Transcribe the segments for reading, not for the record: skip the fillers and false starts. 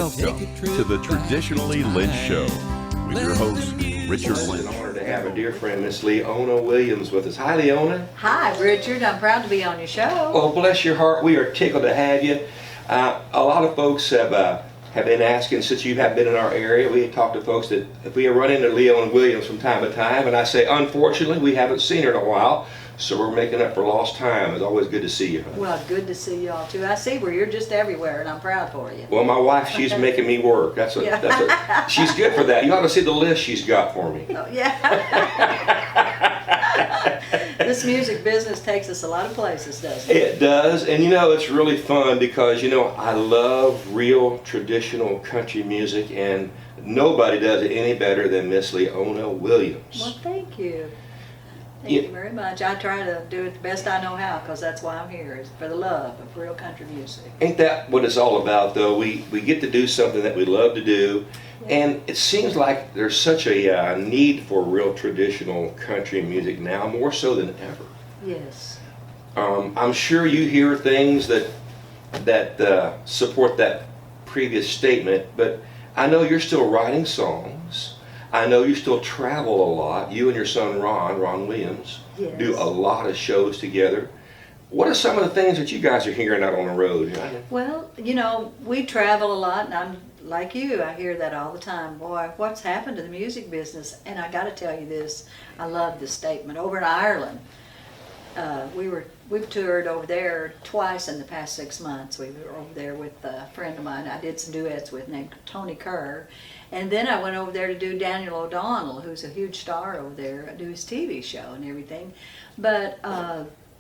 Welcome to the Traditionally Lynch Show with your host, Richard It's Lynch. an honor to have a dear friend, Miss Leona Williams, with us. Hi, Leona. Hi, Richard. I'm proud to be on your show. Well, bless your heart. We are tickled to have you. A lot of folks have been asking, since you have been in our area, we had talked to folks that if we run into Leona Williams from time to time, and I say, unfortunately, we haven't seen her in a while, so we're making up for lost time. It's always good to see you. Well, good to see you all too. I see where you're just everywhere, and I'm proud for you. Well, my wife, she's making me work. She's good for that. You ought to see the list she's got for me. Oh, yeah. This music business takes us a lot of places, doesn't it? It does, and it's really fun because I love real traditional country music, and nobody does it any better than Miss Leona Williams. Well, thank you. Thank you very much. I try to do it the best I know how, because that's why I'm here, is for the love of real country music. Ain't that what it's all about, though? We get to do something that we love to do, and it seems like there's such a need for real traditional country music now, more so than ever. Yes. I'm sure you hear things that support that previous statement, but I know you're still writing songs. I know you still travel a lot. You and your son Ron Williams, Yes. do a lot of shows together. What are some of the things that you guys are hearing out on the road? Well, we travel a lot, and I'm like you. I hear that all the time. Boy, what's happened to the music business? And I got to tell you this. I love this statement. Over in Ireland, we've toured over there twice in the past 6 months. We were over there with a friend of mine I did some duets with named Tony Kerr. And then I went over there to do Daniel O'Donnell, who's a huge star over there, do his TV show and everything. But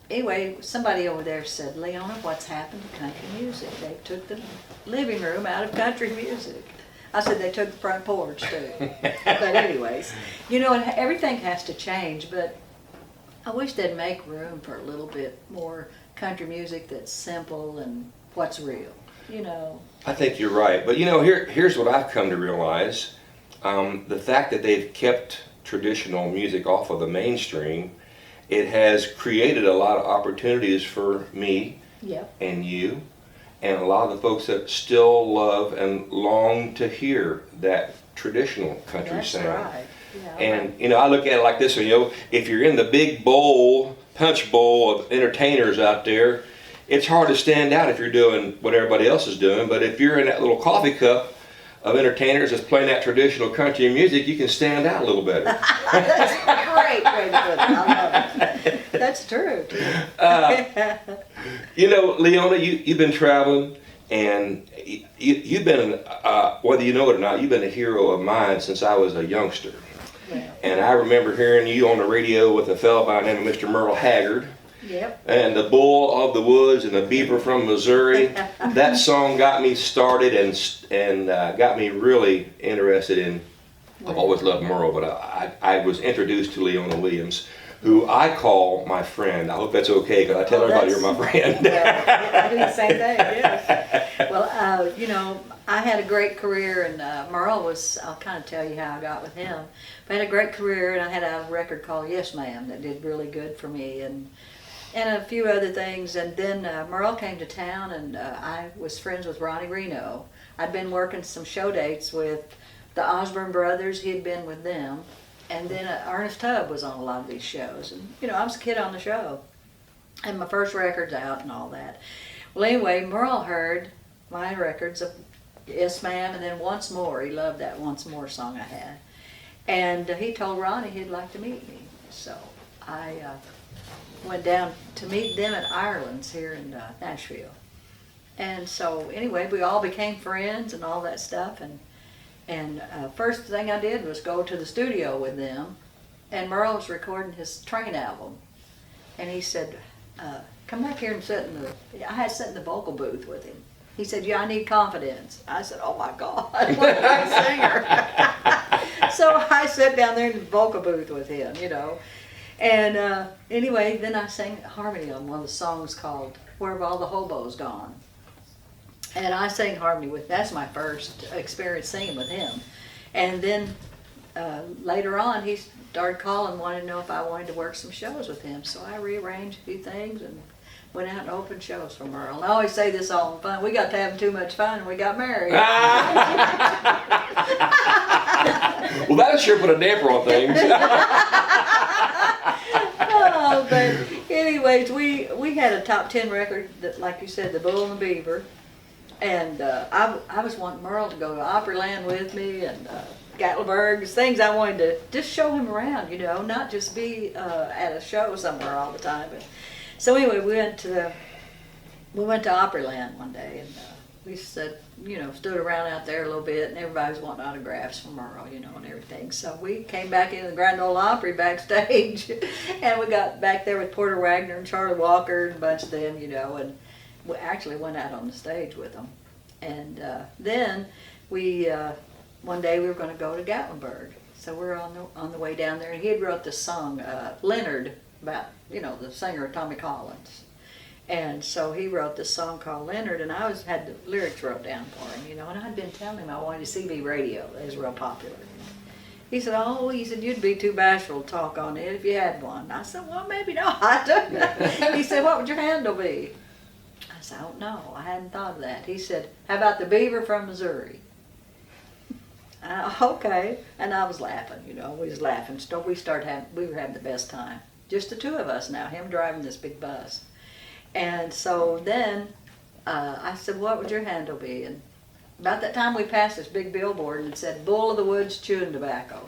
anyway, somebody over there said, Leona, what's happened to country music? They took the living room out of country music. I said they took the front porch too. But anyways, and everything has to change, but I wish they'd make room for a little bit more country music that's simple and what's real, I think you're right, but here's what I've come to realize. The fact that they've kept traditional music off of the mainstream, it has created a lot of opportunities for me and you, and a lot of the folks that still love and long to hear that traditional country That's sound. right. Yeah, And I look at it like this, if you're in the big punch bowl of entertainers out there, it's hard to stand out if you're doing what everybody else is doing, but if you're in that little coffee cup of entertainers that's playing that traditional country music, you can stand out a little better. That's a great way to put it. I love it. That's true, too. Leona, you've been traveling, and you've been, whether you know it or not, you've been a hero of mine since I was a youngster. Yeah. And I remember hearing you on the radio with a fellow by the name of Mr. Merle Haggard. Yep. And the Bull of the Woods and the Beaver from Missouri. That song got me started and got me really interested in. I've always loved Merle, but I was introduced to Leona Williams, who I call my friend. I hope that's okay, because I tell everybody you're my friend. Well, I do the same thing. Yes. Well, I had a great career, and Merle was. I'll kind of tell you how I got with him. But I had a great career, and I had a record called Yes Ma'am that did really good for me, and a few other things. And then Merle came to town, and I was friends with Ronnie Reno. I'd been working some show dates with the Osborne brothers. He had been with them. And then Ernest Tubb was on a lot of these shows. And, I was a kid on the show. And my first record's out and all that. Well, anyway, Merle heard my records of Yes Ma'am and then Once More. He loved that Once More song I had. And he told Ronnie he'd like to meet me. So I went down to meet them at Ireland's here in Nashville. And so anyway, we all became friends and all that stuff. And first thing I did was go to the studio with them. And Merle was recording his Train album. And he said, come back here and I had to sit in the vocal booth with him. He said, I need confidence. I said, oh my God, what a great singer. So I sat down there in the vocal booth with him, And anyway, then I sang harmony on one of the songs called Where Have All the Hobos Gone? And I sang harmony with, that's my first experience singing with him. And then later on, he started calling, wanted to know if I wanted to work some shows with him. So I rearranged a few things and went out and opened shows for Merle. And I always say this all in fun. We got to having too much fun and we got married. Well, that'll sure put a damper on things. Oh, but anyways, we had a top 10 record that, like you said, The Bull and the Beaver. And I was wanting Merle to go to Opryland with me and Gatlinburg, things I wanted to just show him around, you know, not just be at a show somewhere all the time. But so anyway, we went to Opryland one day, and we said, you know, stood around out there a little bit, and everybody was wanting autographs from Merle, you know, and everything. So we came back into the Grand Ole Opry backstage, and we got back there with Porter Wagner and Charlie Walker and a bunch of them, you know, and we actually went out on the stage with them. And then we, one day we were going to go to Gatlinburg. So we're on the way down there, and he had wrote this song, Leonard, about, you know, the singer Tommy Collins. And so he wrote this song called Leonard, and I had the lyrics wrote down for him, you know, and I'd been telling him I wanted a CB radio. It was real popular. He said, you'd be too bashful to talk on it if you had one. I said, well, maybe not. He said, what would your handle be? I said, I don't know. I hadn't thought of that. He said, how about the Beaver from Missouri? Okay. And I was laughing, you know, we was laughing. So we were having the best time. Just the two of us now, him driving this big bus. And so then I said, what would your handle be? And about that time we passed this big billboard and it said, Bull of the Woods chewing tobacco.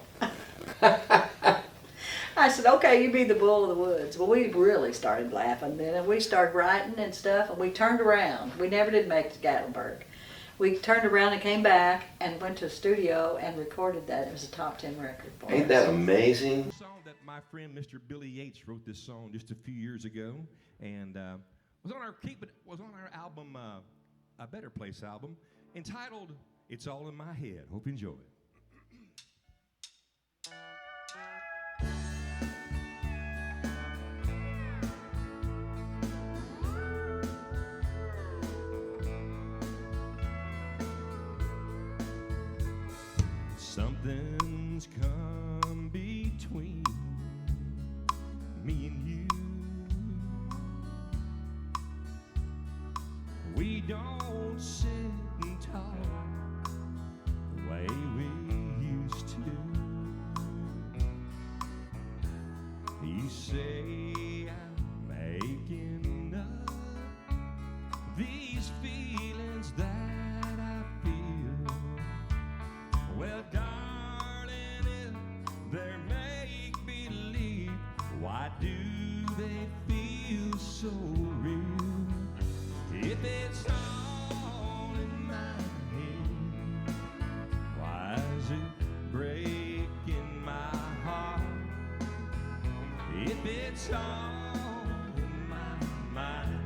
I said, okay, you be the Bull of the Woods. Well, we really started laughing then, and we started writing and stuff, and we turned around. We never did make it to Gatlinburg. We turned around and came back and went to a studio and recorded that. It was a top 10 record for us. Ain't that amazing? Song that my friend Mr. Billy Yates wrote this song just a few years ago, and was on our album, A Better Place album, entitled "It's All in My Head." Hope you enjoy it. Something's come between me and you. We don't sit and talk the way we used to. You say I'm making up these feelings that I feel. Well, darling, if they're make-believe, why do they feel so real? If it's all in my head, why is it breaking my heart? If it's all in my mind,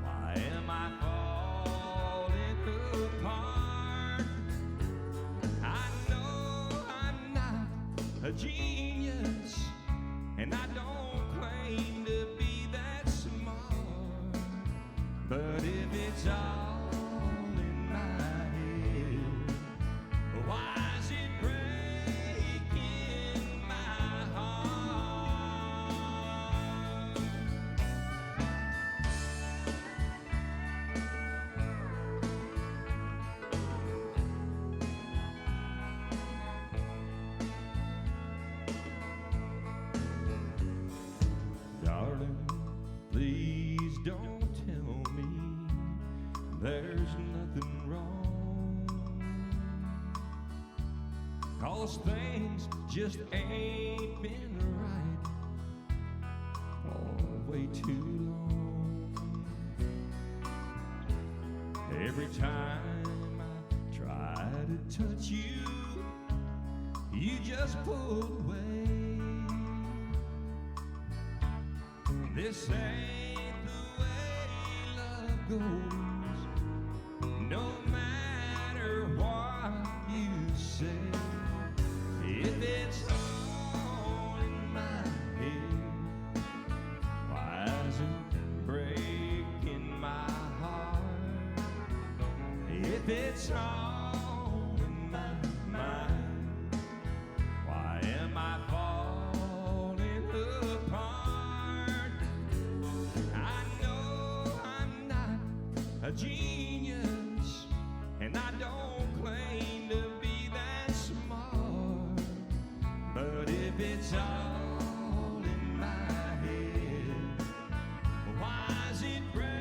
why am I falling apart? I know I'm not a genius, and I don't claim to be that smart. But if it's all in my head, why is it breaking my heart? Darling, please don't tell me there's nothing wrong, 'cause things just ain't been right for way too long. Every time I try to touch you, you just pull away. This ain't the way love goes, no matter what you say. If it's all in my head, why is it breaking my heart? If it's all in my mind, why am I falling apart? I genius, and I don't claim to be that smart. But if it's all in my head, why is it breaking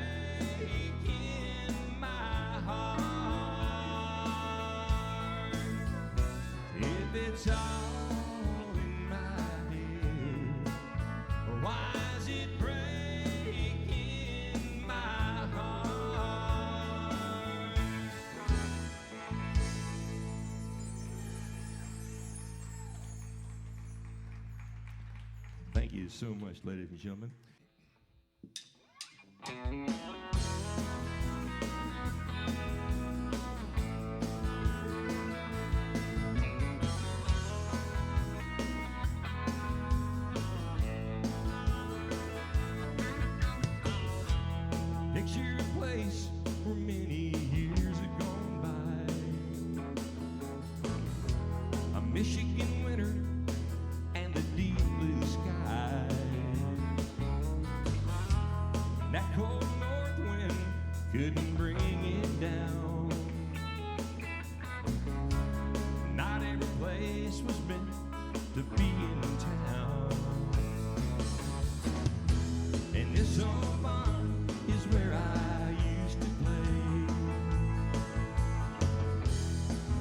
my heart? If it's all in my head, why is it breaking my heart? Thank you so much, ladies and gentlemen. Picture a place where many years have gone by, a Michigan winter and a deep blue sky. That cold north wind couldn't bring it down. Not every place was meant to be in town. And this old barn is where I used to play.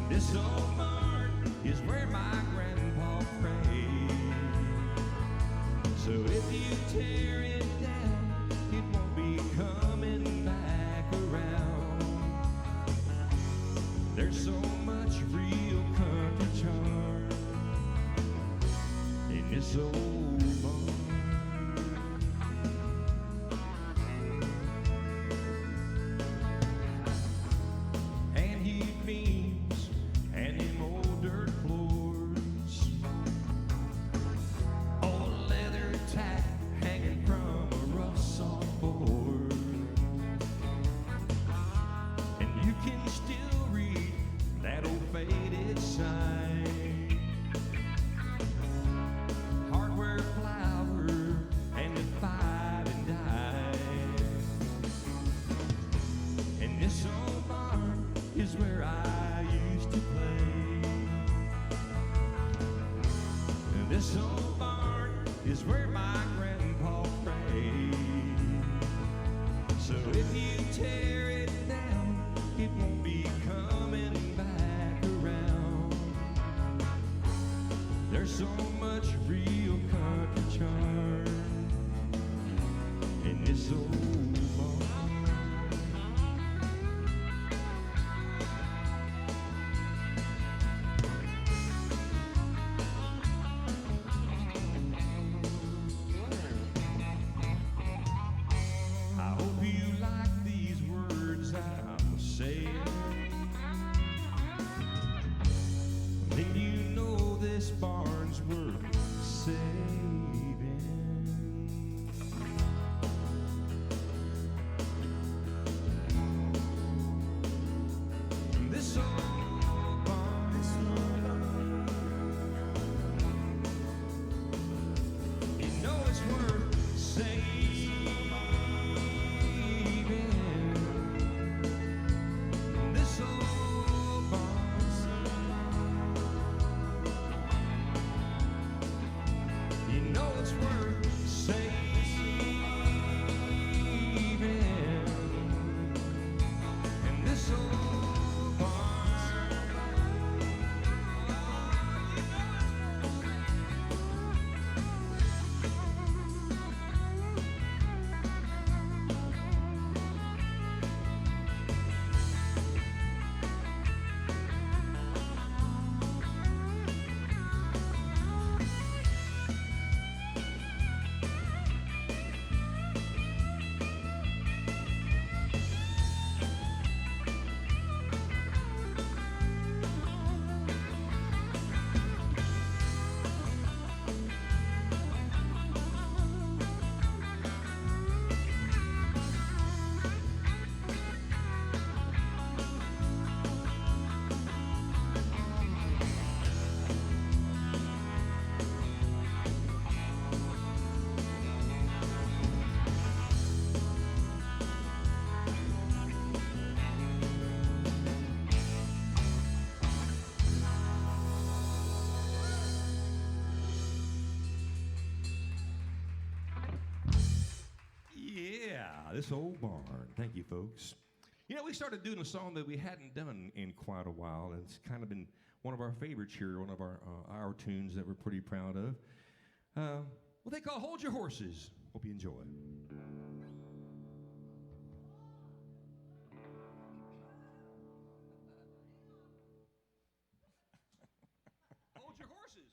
This old barn is where my grandpa prayed. So if you tear it down, it won't be coming back around. There's so much real country charm in this old barn. And heat beams and them old dirt floors, old leather tack hanging from a rough soft board. And you can still read that old faded sign, hardware flour and the 5 and dime. And this old barn is where I used to play. And this old barn is where my grandpa prayed. So if you tear it down, it won't be coming back around. There's so much real country charm in this old barn. I hope you like these words I'm saying. Then you know this barn's worth saving. This old barn, you know it's worth saving. This old barn, you know it's worth saving. And this old barn, this old barn. Thank you, folks. You know, we started doing a song that we hadn't done in quite a while, and it's kind of been one of our favorites here, one of our tunes that we're pretty proud of. What they call Hold Your Horses. Hope you enjoy. Hold your horses.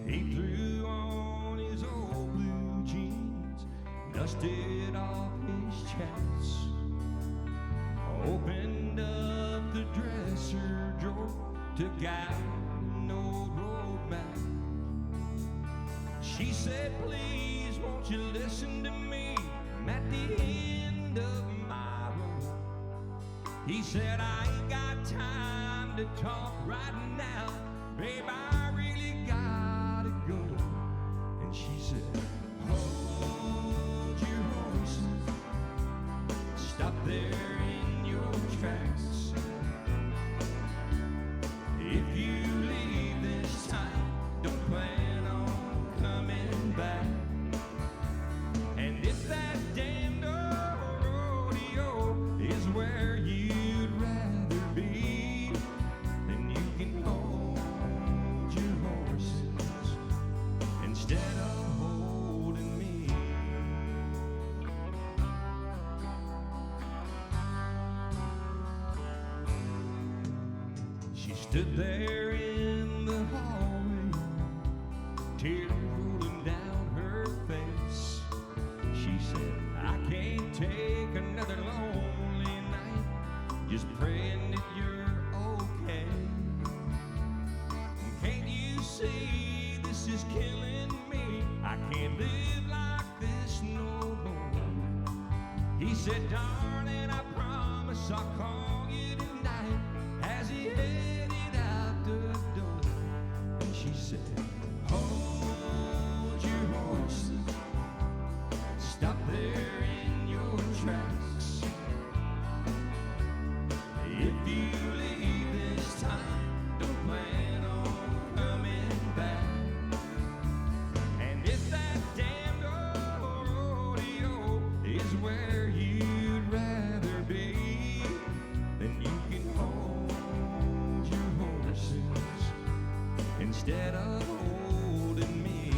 He threw on his old blue jeans, dusted off his chaps, opened up the dresser drawer, took out an old road map. She said, please, won't you listen to me? I'm at the end of my road. He said, I ain't got time to talk right now, babe, I really gotta go. And she said, hold your horses, stop there in your tracks. If you leave this time, don't plan on coming back. And if that damned old rodeo is where you'd rather be, then you can hold your horses instead of holding me. She stood there in the hallway, tears rolling down her face. She said, I can't take another lonely night, just praying that you're okay. Can't you see this is killing me? I can't live like this no more. He said, darling, I promise I'll call you tonight, as he headed out the door. And she said, hold your horses, stop there in your tracks. If you leave this time, don't plan on coming back. And if that damned old rodeo is where you'd rather be, then you can hold your horses instead of holding me.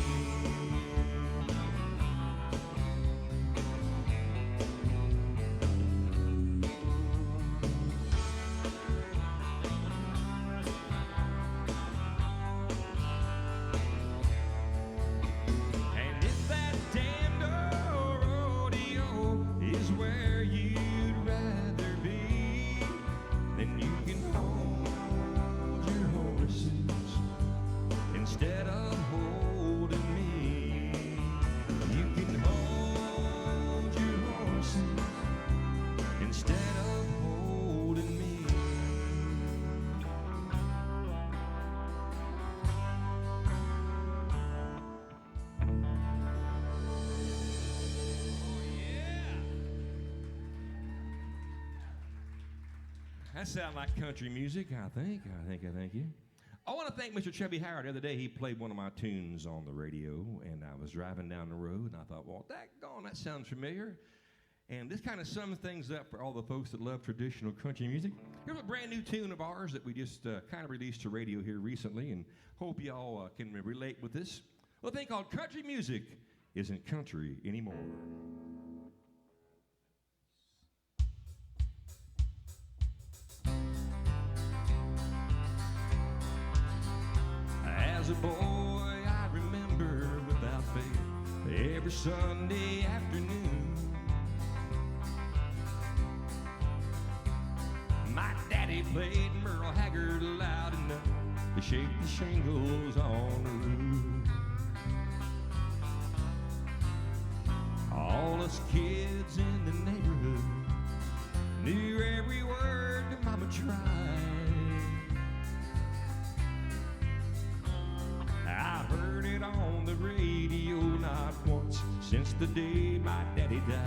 And if that damned old rodeo is where you'd rather be, then you can hold your horses instead of holding me. You can hold your horses instead of holding me. That sounds like country music, I think. Thank you. I want to thank Mr. Chubby Howard. The other day, he played one of my tunes on the radio, and I was driving down the road, and I thought, well, daggone, that sounds familiar. And this kind of sums things up for all the folks that love traditional country music. Here's a brand new tune of ours that we just kind of released to radio here recently, and hope y'all can relate with this. A thing called Country Music Isn't Country Anymore. As a boy, I remember without fail every Sunday afternoon. My daddy played Merle Haggard loud enough to shake the shingles on the roof. All us kids in the neighborhood knew every word that Mama tried. I heard it on the radio the day my daddy died.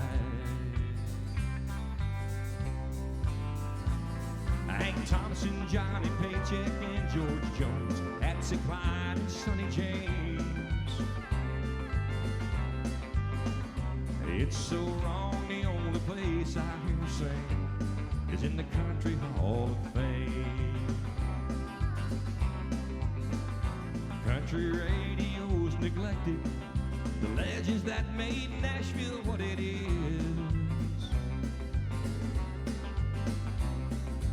Hank Thompson, Johnny Paycheck, and George Jones, Patsy Cline, and Sonny James. It's so wrong, the only place I hear sing is in the Country Hall of Fame. Country radio's neglected, the legends that made Nashville what it is.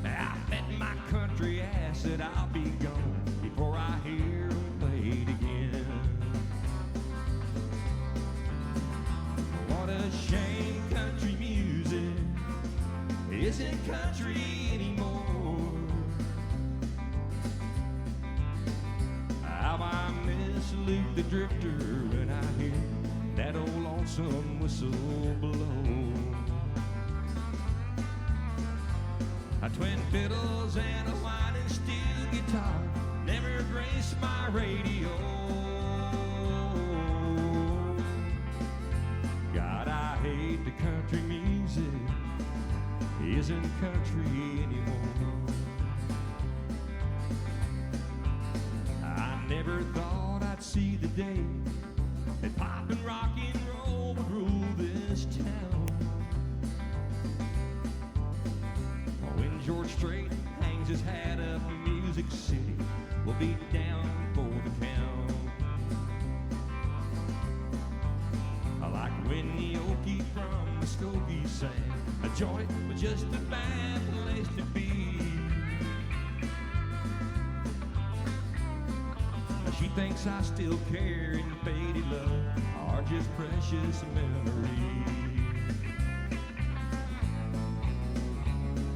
I bet my country ass that I'll be gone before I hear them played again. What a shame country music isn't country anymore. How I miss Luke the Drifter when I hear that old lonesome whistle blow. A twin fiddles and a whining steel guitar never graced my radio. God, I hate the country music isn't country anymore. I never thought I'd see the day that pop and rock and roll would rule this town. When George Strait hangs his hat up in Music City, we'll be down for the count. Like when the Okie from Muskogee sang, a joint was just a bad place to be. She thinks I still care and faded love are just precious memories.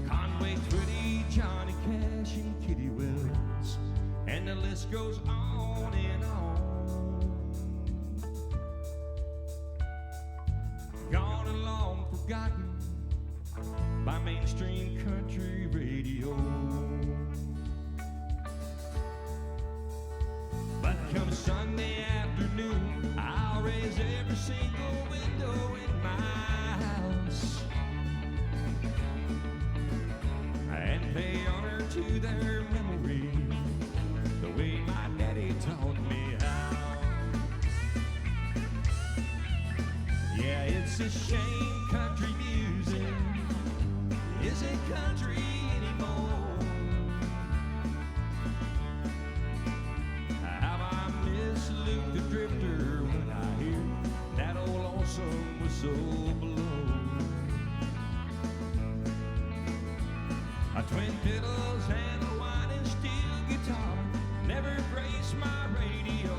Conway Twitty, Johnny Cash, and Kitty Wells, and the list goes on and on. Gone and long forgotten by mainstream country radio. But come Sunday afternoon, I'll raise every single window in my house and pay honor to their memory the way my daddy taught me how. Yeah, it's a shame country music isn't country anymore. How I miss Luke the Drifter when I hear that old lonesome whistle blow. A twin fiddles and a whining steel guitar never graced my radio.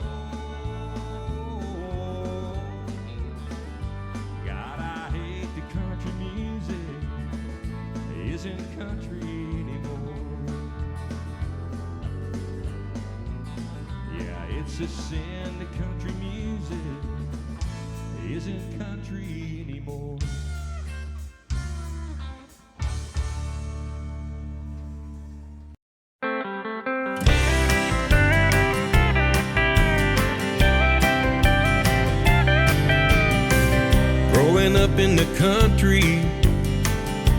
God, I hate the country music isn't country anymore. Yeah, it's a sin that country music isn't country anymore. Growing up in the country,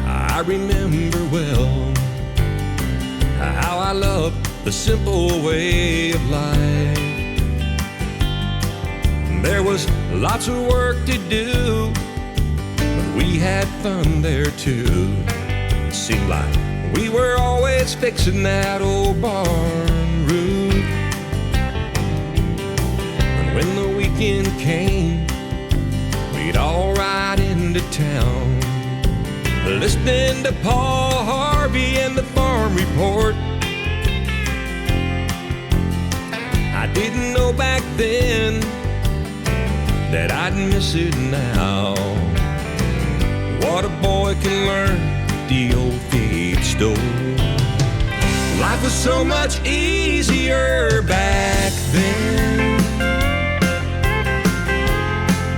I remember well how I loved the simple way of life. There was lots of work to do, but we had fun there too. It seemed like we were always fixing that old barn roof. And when the weekend came, we'd all ride into town, listening to Paul Harvey and the Farm Report. I didn't know back then that I'd miss it now. What a boy can learn at the old feed store. Life was so much easier back then.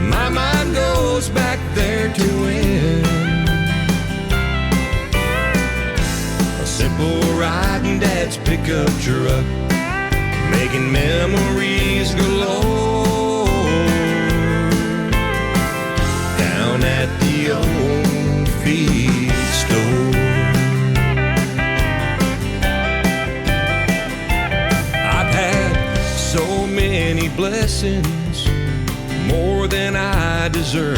My mind goes back there to when a simple ride in Dad's pickup truck, making memories galore. blessings more than I deserve,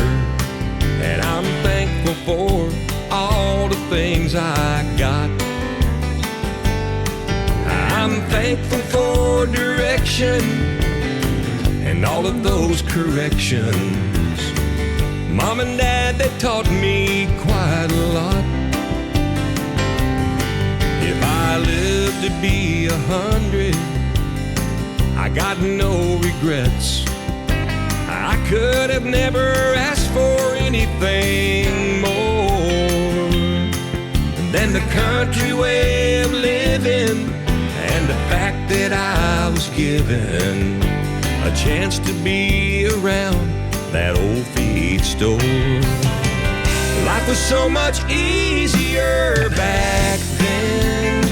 and I'm thankful for all the things I got. I'm thankful for direction and all of those corrections. Mom and Dad, they taught me quite a lot. If I live to be 100, I got no regrets. I could have never asked for anything more than the country way of living, and the fact that I was given a chance to be around that old feed store. Life was so much easier back then.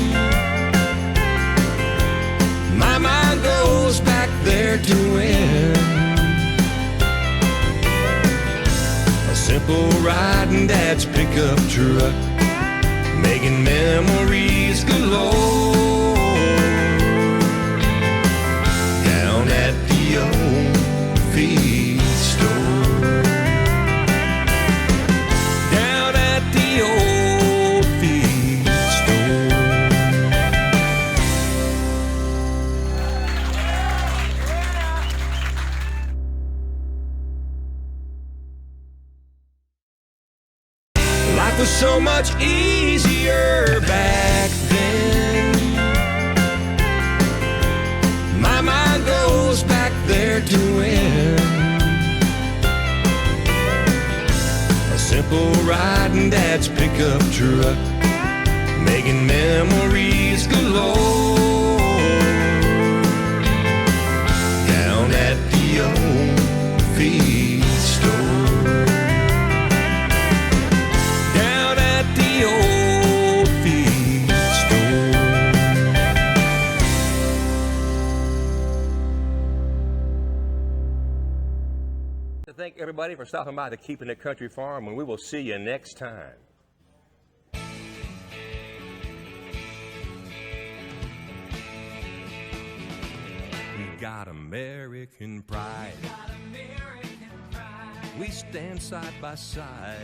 My mind goes back there to when a simple ride in Dad's pickup truck, making memories galore down at the old feed store. Down at the old feed store. Life was so much easier back then. My mind goes back there to when a simple ride in Dad's pickup truck, making memories galore down at the old feed store. Down at the old feed store. Thank everybody for stopping by to Keeping It Country Farm, and we will see you next time. We got American pride. We stand side by side.